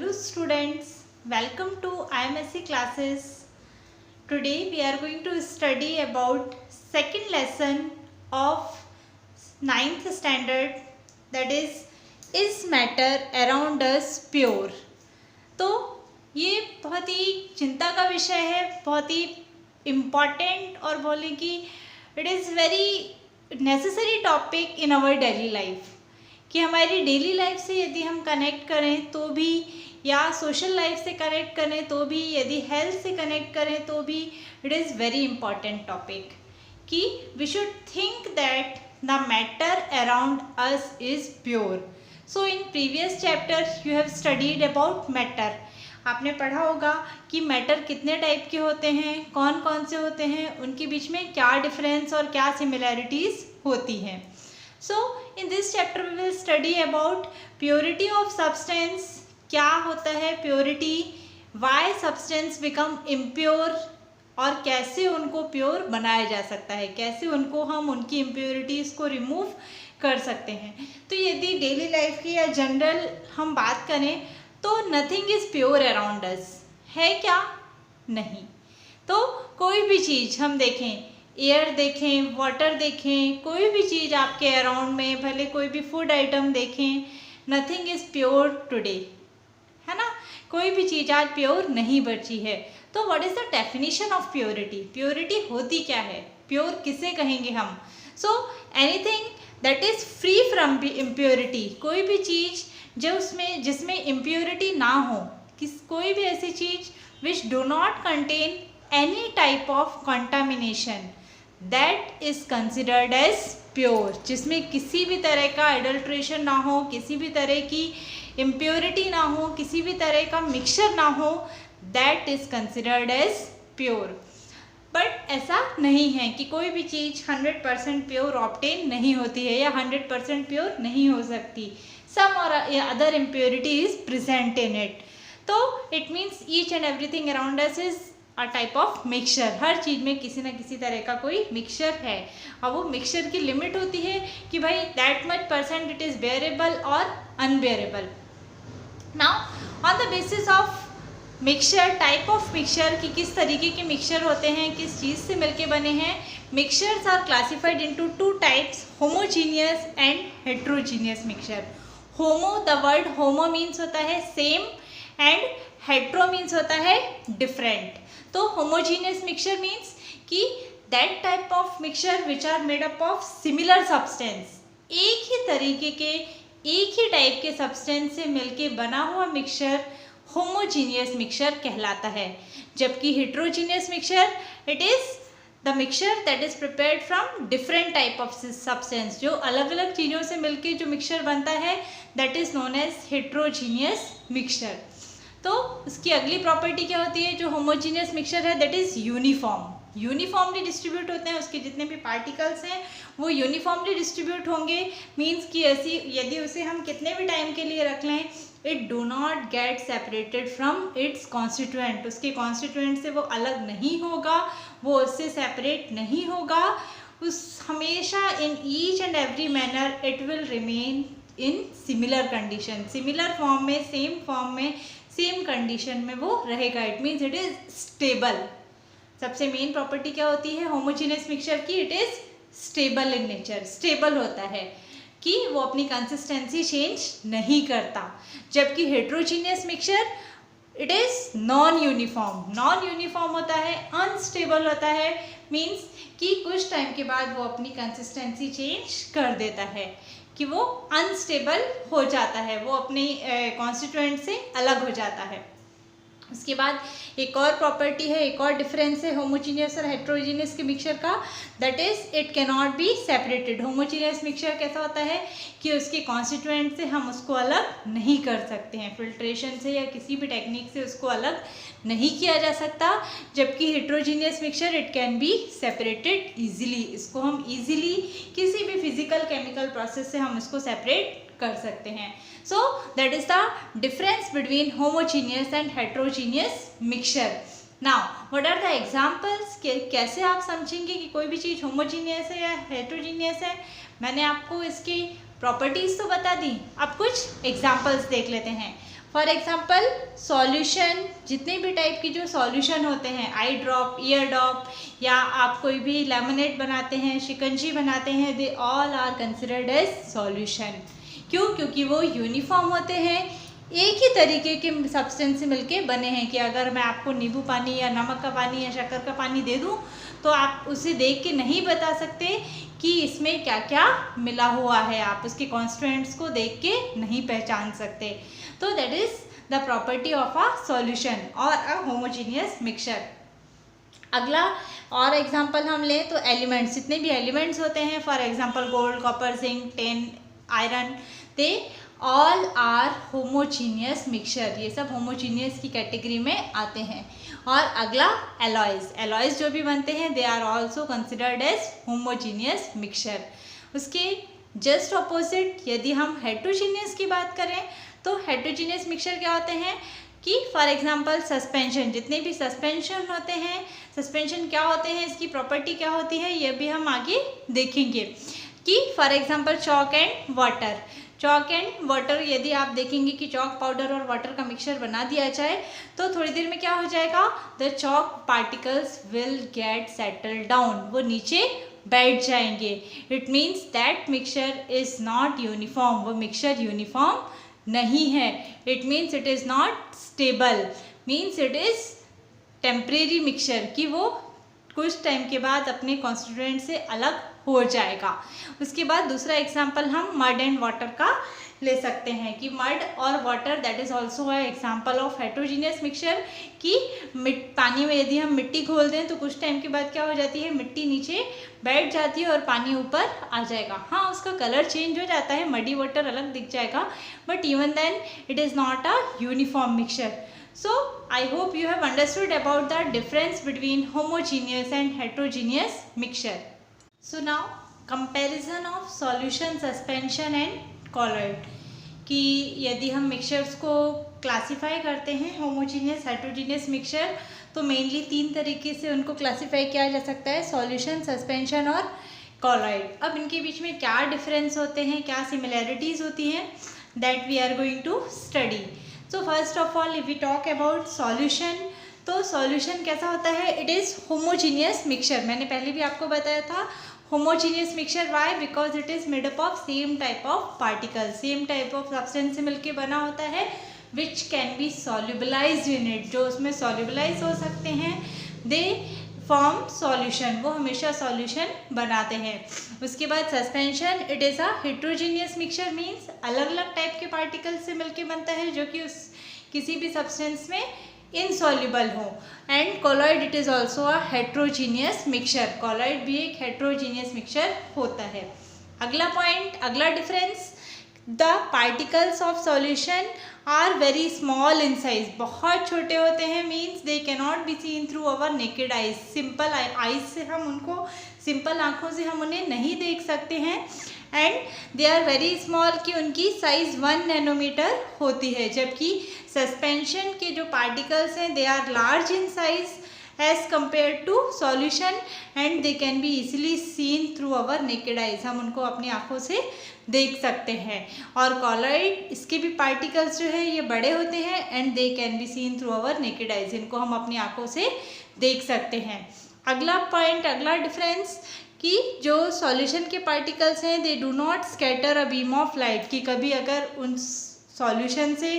Hello students, welcome to IMSC classes. Today we are going to study about second lesson of 9th standard, that is matter around us pure. तो ये बहुत ही चिंता का विषय है, बहुत ही इम्पॉर्टेंट और बोले कि it is very necessary topic in our daily life, कि हमारी डेली लाइफ से यदि हम कनेक्ट करें तो भी, या सोशल लाइफ से कनेक्ट करें तो भी, यदि हेल्थ से कनेक्ट करें तो भी, it is very important topic कि we should think that the matter around us is pure. So in previous chapter you have studied about matter. आपने पढ़ा होगा कि मैटर कितने टाइप के होते हैं, कौन कौन से होते हैं, उनके बीच में क्या डिफरेंस और क्या सिमिलैरिटीज़ होती हैं. So in this chapter we will study about purity of substance. क्या होता है purity, why substance become impure और कैसे उनको प्योर बनाया जा सकता है, कैसे उनको हम उनकी impurities को रिमूव कर सकते हैं. तो यदि डेली लाइफ की या जनरल हम बात करें तो nothing is pure around us. है क्या? नहीं. तो कोई भी चीज़ हम देखें, एयर देखें, वाटर देखें, कोई भी चीज़ आपके अराउंड में, भले कोई भी फूड आइटम देखें, नथिंग इज़ प्योर टुडे, है ना. कोई भी चीज़ आज प्योर नहीं बची है. तो what is the definition of purity? Purity होती क्या है? प्योर किसे कहेंगे हम? So anything that is free from impurity. कोई भी चीज़ जिसमें इम्प्योरिटी ना हो, कोई भी ऐसी चीज़ which do not contain any type of contamination, that is considered as pure. जिसमें किसी भी तरह का एडल्ट्रेशन ना हो, किसी भी तरह की इम्प्योरिटी ना हो, किसी भी तरह का मिक्सचर ना हो, that is considered as pure. But ऐसा नहीं है कि कोई भी चीज़ 100% प्योर ऑब्टेन नहीं होती है या 100% प्योर नहीं हो सकती. सम और other impurity is present in it. तो it means each and everything around us is a type of mixture. हर चीज़ में किसी न किसी तरह का कोई मिक्सचर है, और वो मिक्सचर की लिमिट होती है कि भाई that much percent it is bearable और unbearable. Now on the basis of mixture, type of mixture, कि किस तरीके के मिक्सचर होते हैं, किस चीज़ से मिलके बने हैं, mixtures are classified into two types, homogeneous and heterogeneous mixture. Homo, the word homo means होता है सेम, एंड हेट्रो मीन्स होता है डिफरेंट. तो होमोजीनियस मिक्सचर मीन्स कि that type of mixture which are made up of similar substance. एक ही तरीके के, एक ही टाइप के सब्सटेंस से मिलके बना हुआ मिक्सचर होमोजीनियस मिक्सचर कहलाता है. जबकि heterogeneous mixture it is the mixture that is prepared from different type of substance. जो अलग अलग चीज़ों से मिलके जो मिक्सचर बनता है that is known as heterogeneous mixture. तो उसकी अगली प्रॉपर्टी क्या होती है? जो होमोजीनियस मिक्सचर है that is uniform. Uniformly distribute होते हैं, उसके जितने भी पार्टिकल्स हैं वो यूनिफॉर्मली डिस्ट्रीब्यूट होंगे. मीन्स कि ऐसी यदि उसे हम कितने भी टाइम के लिए रख लें, it do not get separated from its constituent. उसके कॉन्स्टिट्यूएंट से वो अलग नहीं होगा, वो उससे सेपरेट नहीं होगा. उस हमेशा in each and every manner it will remain in similar condition. Similar form में, सेम फॉर्म में, सेम कंडीशन में वो रहेगा. It means it is stable. सबसे मेन प्रॉपर्टी क्या होती है होमोजीनियस मिक्सचर की? It is stable in nature. Stable होता है कि वो अपनी कंसिस्टेंसी चेंज नहीं करता. जबकि heterogeneous mixture it is non uniform. Non uniform होता है, अनस्टेबल होता है. मीन्स कि कुछ टाइम के बाद वो अपनी कंसिस्टेंसी चेंज कर देता है, कि वो अनस्टेबल हो जाता है, वो अपने कॉन्स्टिट्यूएंट से अलग हो जाता है. उसके बाद एक और प्रॉपर्टी है, एक और डिफरेंस है होमोजीनियस और हेट्रोजीनियस के मिक्सचर का, that is it can not be separated. Homogeneous mixture कैसा होता है कि उसके कॉन्स्टिट्यूएंट से हम उसको अलग नहीं कर सकते हैं, फिल्ट्रेशन से या किसी भी टेक्निक से उसको अलग नहीं किया जा सकता. जबकि heterogeneous mixture it can be separated easily. इसको हम ईजिली किसी भी फिजिकल केमिकल प्रोसेस से हम इसको सेपरेट कर सकते हैं. So that is the difference between homogeneous and heterogeneous mixture. Now what are the examples? कैसे आप समझेंगे कि कोई भी चीज़ होमोजीनियस है या हेट्रोजीनियस है? मैंने आपको इसकी प्रॉपर्टीज़ तो बता दी, अब कुछ एग्जाम्पल्स देख लेते हैं. फॉर एग्जाम्पल सॉल्यूशन, जितने भी टाइप की जो सॉल्यूशन होते हैं, आई ड्रॉप, ईयर ड्रॉप, या आप कोई भी लेमनेड बनाते हैं, शिकंजी बनाते हैं, they all are considered as solution. क्यों? क्योंकि वो यूनिफॉर्म होते हैं, एक ही तरीके के सब्सटेंस से मिलके बने हैं। कि अगर मैं आपको नींबू पानी या नमक का पानी या शक्कर का पानी दे दूं तो आप उसे देख के नहीं बता सकते कि इसमें क्या क्या मिला हुआ है, आप उसके कॉन्स्टिट्यूएंट्स को देख के नहीं पहचान सकते। तो that is the property of a solution और अ होमोजीनियस मिक्सचर। अगला और एग्जांपल हम लें तो एलिमेंट्स, जितने भी एलिमेंट्स होते हैं, for example gold, copper, zinc, tin, iron, they all are homogeneous mixture. ये सब होमोजीनियस की कैटेगरी में आते हैं। और अगला एलॉयज, एलॉयज जो भी बनते हैं they are also considered as homogeneous mixture. उसके जस्ट ऑपोजिट यदि हम हेट्रोजीनियस की बात करें तो हेट्रोजीनियस मिक्सचर क्या होते हैं कि फॉर एग्जांपल सस्पेंशन, जितने भी सस्पेंशन होते हैं, सस्पेंशन क्या होते हैं, इसकी प्रॉपर्टी क्या होती है, ये भी हम आगे देखेंगे। कि for example chalk and water, chalk and water, यदि आप देखेंगे कि चॉक पाउडर और वाटर का मिक्सचर बना दिया जाए तो थोड़ी देर में क्या हो जाएगा, the chalk particles will get settle down, वो नीचे बैठ जाएंगे। It means that mixture is not uniform, वो मिक्सचर यूनिफॉर्म नहीं है। It means it is not stable, means it is temporary mixture, कि वो कुछ टाइम के बाद अपने कॉन्स्टिट्यूएंट से अलग हो जाएगा। उसके बाद दूसरा एग्जाम्पल हम मड एंड वाटर का ले सकते हैं कि मड और water that is also a example of heterogeneous mixture. कि पानी में यदि हम मिट्टी घोल दें तो कुछ टाइम के बाद क्या हो जाती है, मिट्टी नीचे बैठ जाती है और पानी ऊपर आ जाएगा। हाँ, उसका कलर चेंज हो जाता है, मडी वाटर अलग दिख जाएगा, but even then it is not a uniform mixture. So I hope you have understood about the difference between homogeneous and heterogeneous mixture. So now comparison of solution, suspension and colloid. कि यदि हम mixtures को classify करते हैं homogeneous, heterogeneous mixture, तो mainly 3 तरीके से उनको क्लासीफाई किया जा सकता है, सॉल्यूशन, सस्पेंशन और कॉलॉइड। अब इनके बीच में क्या डिफरेंस होते हैं, क्या सिमिलैरिटीज़ होती हैं, that we are going to study. So first of all if we talk about solution, तो सॉल्यूशन कैसा होता है, इट इज़ होमोजीनियस मिक्सचर। मैंने पहले भी आपको बताया था homogeneous mixture, why, because it is made up of same type of particle, same type of substance से मिलके बना होता है, which can be solubilized in it, जो उसमें सॉल्युबलाइज हो सकते हैं, दे फॉर्म सॉल्यूशन, वो हमेशा सॉल्यूशन बनाते हैं। उसके बाद suspension, it is a heterogeneous mixture, means अलग अलग टाइप के पार्टिकल से मिलके बनता है जो कि उस किसी भी सब्सटेंस में इनसॉल्युबल हो। And colloid, it is also a heterogeneous mixture, colloid भी एक हेट्रोजीनियस मिक्सचर होता है। अगला पॉइंट, अगला difference, the particles of solution are very small in size, बहुत छोटे होते हैं, means they cannot be seen through our naked eyes, simple eyes से हम उनको, सिंपल आँखों से हम उन्हें नहीं देख सकते हैं। And they are very small, कि उनकी साइज़ 1 नैनोमीटर होती है, जबकि सस्पेंशन के जो पार्टिकल्स हैं they are large in size as compare to solution and they can be easily seen through our naked eyes, हम उनको अपनी आँखों से देख सकते हैं। और कॉलॉइड, इसके भी पार्टिकल्स जो है ये बड़े होते हैं and they can B seen through our naked eyes, इनको हम अपनी आँखों से देख सकते हैं। अगला पॉइंट, अगला डिफरेंस, कि जो सॉल्यूशन के पार्टिकल्स हैं they do not scatter a beam of light, कि कभी अगर उन सॉल्यूशन से,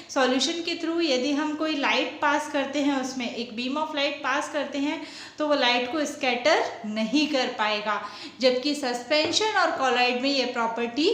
सॉल्यूशन के थ्रू यदि हम कोई लाइट पास करते हैं, उसमें एक बीम ऑफ लाइट पास करते हैं तो वो लाइट को स्कैटर नहीं कर पाएगा, जबकि सस्पेंशन और कॉलॉइड में ये प्रॉपर्टी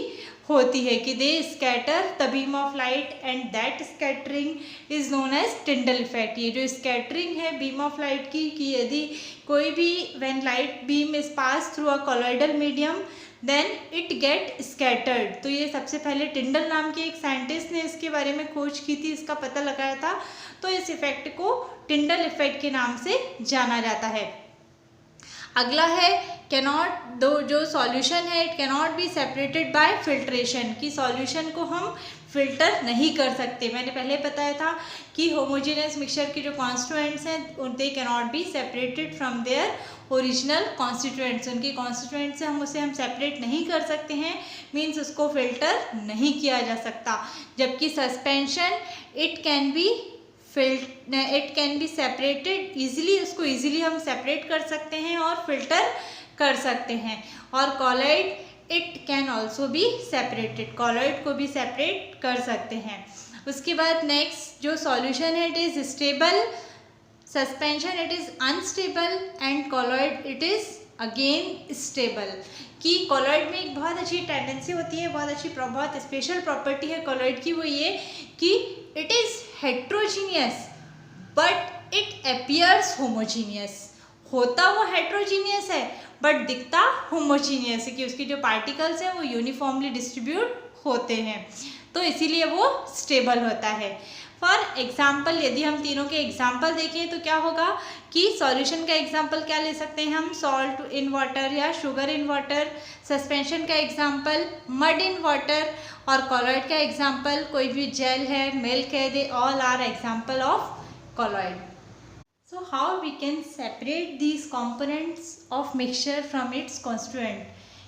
होती है कि they scatter the beam of light and that scattering is known as Tyndall effect. ये जो स्कैटरिंग है बीम ऑफ लाइट की, कि यदि कोई भी when light beam is pass through a colloidal medium then it get scattered, तो ये सबसे पहले टिंडल नाम के एक साइंटिस्ट ने इसके बारे में खोज की थी, इसका पता लगाया था, तो इस इफेक्ट को टिंडल इफेक्ट के नाम से जाना जाता है। अगला है कैनॉट, दो जो सॉल्यूशन है it cannot be separated bye filtration, कि सॉल्यूशन को हम फिल्टर नहीं कर सकते। मैंने पहले बताया था कि होमोजेनियस मिक्सचर के जो कॉन्स्टिट्यूएंट्स हैं they can not be separated from their original constituents. उनके कॉन्स्टिट्यूएंट्स से हम सेपरेट नहीं कर सकते हैं, मीन्स उसको फिल्टर नहीं किया जा सकता। जबकि suspension it can be separated easily, उसको ईजिली हम सेपरेट कर सकते हैं और फिल्टर कर सकते हैं। और colloid it can also be separated, colloid को भी सेपरेट कर सकते हैं। उसके बाद नेक्स्ट जो सॉल्यूशन है it is stable, suspension it is unstable and colloid it is again stable. कि कॉलॉइड में एक बहुत अच्छी टेंडेंसी होती है, बहुत स्पेशल प्रॉपर्टी है कॉलॉइड की, वो ये कि it is heterogeneous but it appears homogeneous. होता वो हेट्रोजीनियस है बट दिखता होमोजीनियस है, कि उसके जो पार्टिकल्स हैं वो यूनिफॉर्मली डिस्ट्रीब्यूट होते हैं, तो इसीलिए वो स्टेबल होता है। फॉर एग्जाम्पल यदि हम तीनों के एग्जाम्पल देखें तो क्या होगा कि सॉल्यूशन का एग्जाम्पल क्या ले सकते हैं हम, सॉल्ट इन वाटर या शुगर इन वाटर। सस्पेंशन का एग्जाम्पल मड इन वाटर, और कॉलॉइड का एग्जाम्पल कोई भी जेल है, मिल्क है, they all are example of colloid. So how we can separate these components of mixture from its constituent,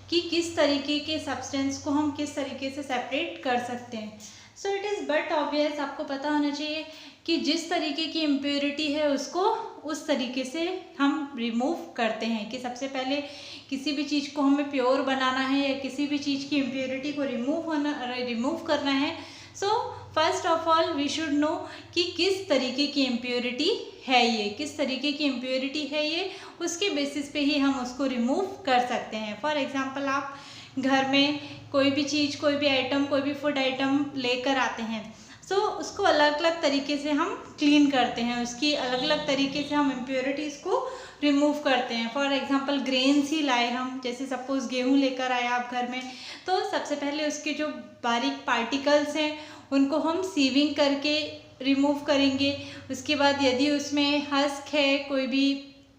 कि किस तरीके के सब्सटेंस को हम किस तरीके से सेपरेट कर सकते हैं। So it is but obvious, आपको पता होना चाहिए कि जिस तरीके की इम्प्योरिटी है उसको उस तरीके से हम रिमूव करते हैं। कि सबसे पहले किसी भी चीज़ को हमें प्योर बनाना है या किसी भी चीज़ की इम्प्योरिटी को रिमूव करना है, so first of all we should know कि किस तरीके की इम्प्योरिटी है ये, किस तरीके की इम्प्योरिटी है ये, उसके बेसिस पे ही हम उसको रिमूव कर सकते हैं। फॉर एग्जांपल आप घर में कोई भी चीज़, कोई भी आइटम, कोई भी फूड आइटम लेकर आते हैं, सो उसको अलग अलग तरीके से हम क्लीन करते हैं, उसकी अलग अलग तरीके से हम इम्प्योरिटीज़ को रिमूव करते हैं। फॉर एग्जांपल ग्रेन्स ही लाए हम, जैसे सपोज़ गेहूँ लेकर आए आप घर में, तो सबसे पहले उसके जो बारीक पार्टिकल्स हैं उनको हम सीविंग करके रिमूव करेंगे। उसके बाद यदि उसमें हस्क है, कोई भी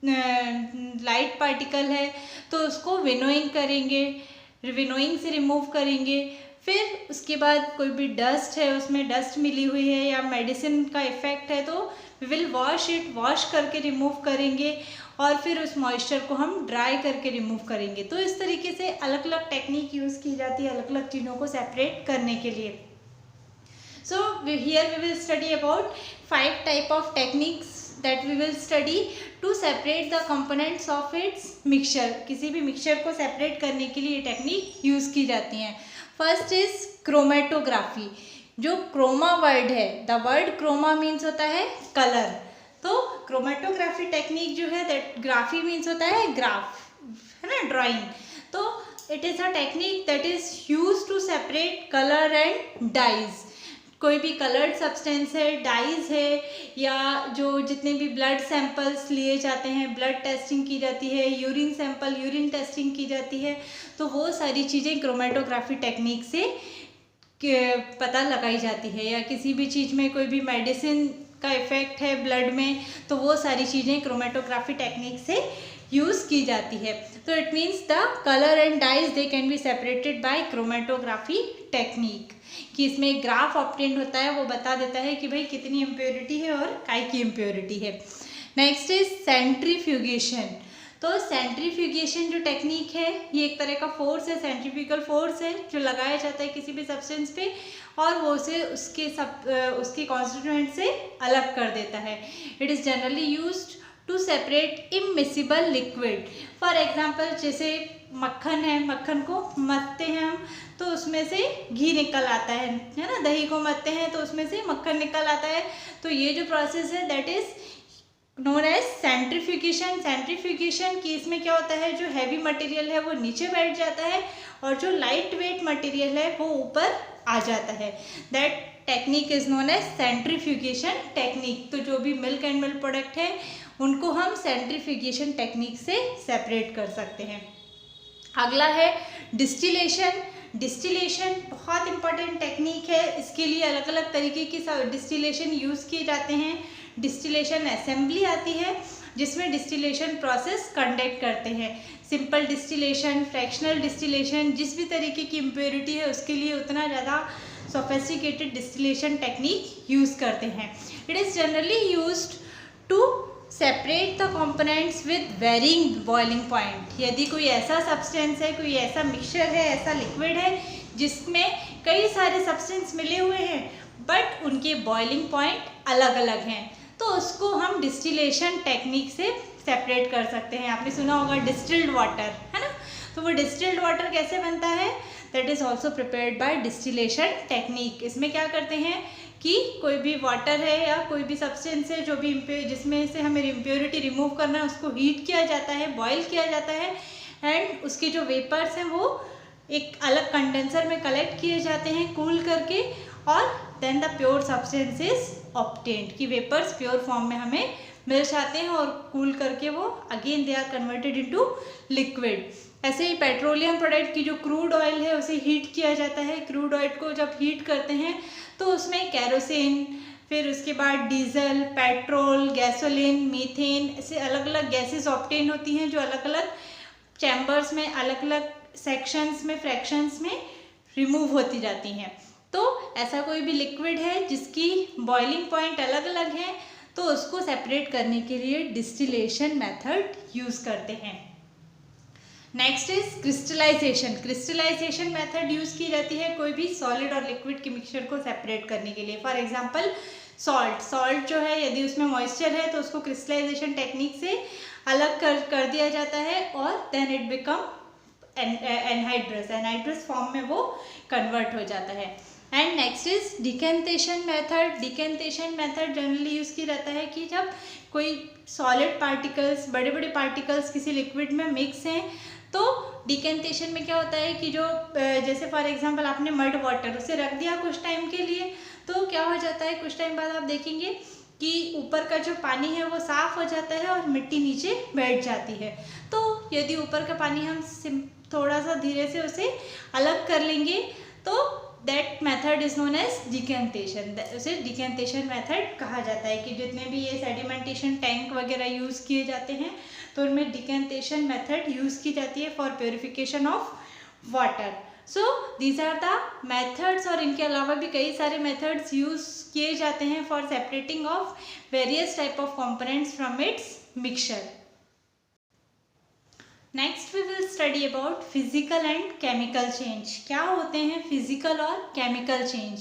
लाइट पार्टिकल है, तो उसको विनोइंग करेंगे, विनोइंग से रिमूव करेंगे। फिर उसके बाद कोई भी डस्ट है, उसमें डस्ट मिली हुई है या मेडिसिन का इफ़ेक्ट है, तो वी विल वॉश करके रिमूव करेंगे, और फिर उस मॉइस्चर को हम ड्राई करके रिमूव करेंगे। तो इस तरीके से अलग अलग टेक्निक यूज़ की जाती है अलग अलग चीज़ों को सेपरेट करने के लिए। So here we will study about 5 type of techniques that we will study to separate the components of its mixture। किसी भी मिक्सचर को सेपरेट करने के लिए ये टेक्निक यूज़ की जाती हैं। First is chromatography. जो क्रोमा वर्ड है, द वर्ड क्रोमा मीन्स होता है कलर, तो क्रोमेटोग्राफी टेक्निक जो है, दैट ग्राफी मीन्स होता है ग्राफ, है ना, ड्राइंग। तो it is a technique that is use to separate colour and dyes. कोई भी कलर्ड सब्सटेंस है, डाइज है, या जो जितने भी ब्लड सैंपल्स लिए जाते हैं, ब्लड टेस्टिंग की जाती है, यूरिन सैंपल, यूरिन टेस्टिंग की जाती है, तो वो सारी चीज़ें क्रोमेटोग्राफी टेक्निक से पता लगाई जाती है। या किसी भी चीज़ में कोई भी मेडिसिन का इफ़ेक्ट है ब्लड में, तो वो सारी चीज़ें क्रोमेटोग्राफी टेक्निक से यूज़ की जाती है। तो it means the colour and dyes they can be separated by chromatography technique. कि इसमें एक ग्राफ ऑब्टेंड होता है, वो बता देता है कि भाई कितनी इम्प्योरिटी है और काय की इम्प्योरिटी है। Next is centrifugation. तो सेंट्रीफ्यूगेशन जो टेक्निक है, ये एक तरह का फोर्स है, सेंट्रीफ्यूगल फोर्स है, जो लगाया जाता है किसी भी सब्सटेंस पे और वो उसे उसके कॉन्स्टिट्यूएंट से अलग कर देता है। It is generally used to separate immiscible liquid. For example जैसे मक्खन है, मक्खन को मथते हैं हम तो उसमें से घी निकल आता है ना, दही को मथते हैं तो उसमें से मक्खन निकल आता है। तो ये जो प्रोसेस है that is known as centrifugation. Centrifugation की इसमें क्या होता है, जो हैवी मटेरियल है वो नीचे बैठ जाता है और जो लाइट वेट मटेरियल है वो ऊपर आ जाता है। That technique is known as centrifugation technique. तो जो भी मिल्क एंड मिल्क प्रोडक्ट है उनको हम सेंट्रीफ्यूगेशन टेक्निक से सेपरेट कर सकते हैं। अगला है डिस्टिलेशन। डिस्टिलेशन बहुत इंपॉर्टेंट टेक्निक है। इसके लिए अलग अलग तरीके की डिस्टिलेशन यूज़ किए जाते हैं। डिस्टिलेशन असेंबली आती है जिसमें डिस्टिलेशन प्रोसेस कंडक्ट करते हैं। सिंपल डिस्टिलेशन, फ्रैक्शनल डिस्टिलेशन, जिस भी तरीके की इम्प्योरिटी है उसके लिए उतना ज़्यादा सोफिस्टिकेटेड डिस्टिलेशन टेक्निक यूज़ करते हैं। It is generally used to separate the components with varying boiling point. यदि कोई ऐसा सब्सटेंस है, कोई ऐसा मिक्सचर है, ऐसा लिक्विड है जिसमें कई सारे सब्सटेंस मिले हुए हैं बट उनके बॉइलिंग पॉइंट अलग अलग हैं, तो उसको हम डिस्टिलेशन टेक्निक से सेपरेट कर सकते हैं। आपने सुना होगा डिस्टिल्ड वाटर, है ना। तो वो डिस्टिल्ड वाटर कैसे बनता है, that is also prepared by distillation technique. इसमें क्या करते हैं कि कोई भी वाटर है या कोई भी सब्सटेंस है जो भी जिसमें से हमें इम्प्योरिटी रिमूव करना है, उसको हीट किया जाता है, बॉयल किया जाता है, एंड उसके जो वेपर्स हैं वो एक अलग कंडेंसर में कलेक्ट किए जाते हैं कूल करके, और then the pure substance is obtained, कि वेपर्स प्योर फॉर्म में हमें मिल जाते हैं और कूल करके वो again they are converted into liquid. ऐसे ही पेट्रोलियम प्रोडक्ट की जो क्रूड ऑयल है उसे हीट किया जाता है। क्रूड ऑयल को जब हीट करते हैं तो उसमें कैरोसिन, फिर उसके बाद डीजल, पेट्रोल, गैसोलीन, मीथेन, ऐसे अलग अलग गैसेस ऑब्टेन होती हैं जो अलग अलग चैम्बर्स में, अलग अलग सेक्शंस में, फ्रैक्शंस में रिमूव होती जाती हैं। तो ऐसा कोई भी लिक्विड है जिसकी बॉइलिंग पॉइंट अलग अलग है, तो उसको सेपरेट करने के लिए डिस्टिलेशन मेथड यूज़ करते हैं। Next is crystallisation. Crystallisation method use की जाती है कोई भी सॉलिड और लिक्विड के मिक्सचर को सेपरेट करने के लिए। फॉर एग्जांपल सॉल्ट जो है, यदि उसमें मॉइस्चर है तो उसको क्रिस्टलाइजेशन टेक्निक से अलग कर दिया जाता है और then it become anhydrous form में वो कन्वर्ट हो जाता है। And next is decantation method. Decantation method generally use की जाता है कि जब कोई सॉलिड पार्टिकल्स, बड़े बड़े पार्टिकल्स किसी लिक्विड में मिक्स हैं, तो डिकेंटेशन में क्या होता है कि जो जैसे फॉर एग्जांपल आपने मड वाटर उसे रख दिया कुछ टाइम के लिए, तो क्या हो जाता है कुछ टाइम बाद आप देखेंगे कि ऊपर का जो पानी है वो साफ़ हो जाता है और मिट्टी नीचे बैठ जाती है। तो यदि ऊपर का पानी हम थोड़ा सा धीरे से उसे अलग कर लेंगे तो that method is known as decantation. उसे डिकेंटेशन मेथड कहा जाता है कि जितने भी ये सेडिमेंटेशन टैंक वगैरह यूज़ किए जाते हैं तो उनमें डिकेंटेशन मेथड यूज़ की जाती है for purification of water. So these are the methods, और इनके अलावा भी कई सारे मेथड्स यूज़ किए जाते हैं for separating of various type of components from its mixture. Next we will study about physical and chemical change. क्या होते हैं फिजिकल और केमिकल चेंज।